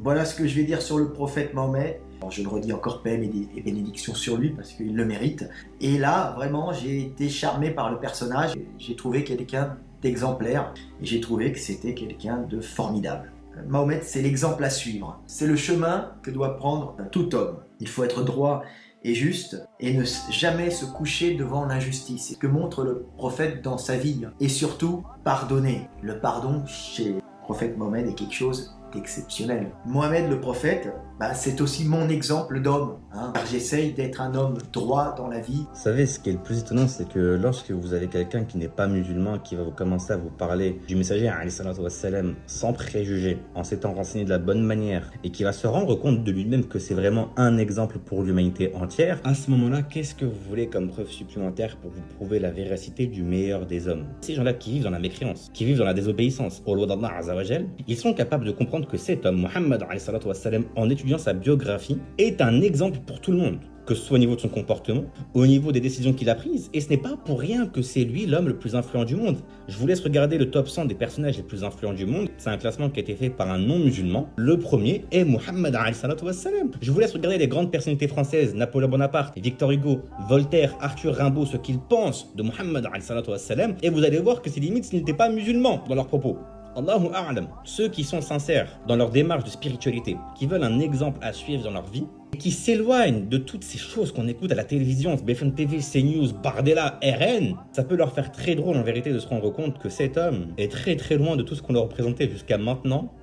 Voilà ce que je vais dire sur le prophète Mahomet. Alors, je le redis encore, paix et bénédiction sur lui parce qu'il le mérite. Et là, vraiment, j'ai été charmé par le personnage. J'ai trouvé quelqu'un d'exemplaire et j'ai trouvé que c'était quelqu'un de formidable. Mahomet, c'est l'exemple à suivre. C'est le chemin que doit prendre tout homme. Il faut être droit et juste et ne jamais se coucher devant l'injustice. C'est ce que montre le prophète dans sa vie. Et surtout, pardonner. Le pardon chez le prophète Mahomet est quelque chose exceptionnel. Mohamed le prophète, c'est aussi mon exemple d'homme, car j'essaye d'être un homme droit dans la vie. Vous savez, ce qui est le plus étonnant, c'est que lorsque vous avez quelqu'un qui n'est pas musulman, qui va vous commencer à vous parler du messager alayhi salatu wassalam, sans préjugés, en s'étant renseigné de la bonne manière, et qui va se rendre compte de lui-même que c'est vraiment un exemple pour l'humanité entière, à ce moment-là, qu'est-ce que vous voulez comme preuve supplémentaire pour vous prouver la véracité du meilleur des hommes? Ces gens-là qui vivent dans la mécréance, qui vivent dans la désobéissance aux lois d'Allah Azza wa Jal, ils sont capables de comprendre que cet homme, Muhammad alayhi salatu wassalam, en étudiant sa biographie, est un exemple pour tout le monde, que ce soit au niveau de son comportement, au niveau des décisions qu'il a prises, et ce n'est pas pour rien que c'est lui l'homme le plus influent du monde. Je vous laisse regarder le top 100 des personnages les plus influents du monde. C'est un classement qui a été fait par un non-musulman. Le premier est Muhammad alayhi salatu wassalam. Je vous laisse regarder les grandes personnalités françaises, Napoléon Bonaparte, Victor Hugo, Voltaire, Arthur Rimbaud, ce qu'ils pensent de Muhammad alayhi salatu wassalam, et vous allez voir que c'est limite s'ils n'étaient pas musulmans dans leurs propos. Allahu a'lam. Ceux qui sont sincères dans leur démarche de spiritualité, qui veulent un exemple à suivre dans leur vie, et qui s'éloignent de toutes ces choses qu'on écoute à la télévision, BFM TV, CNews, Bardella, RN, ça peut leur faire très drôle en vérité de se rendre compte que cet homme est très très loin de tout ce qu'on leur représentait jusqu'à maintenant,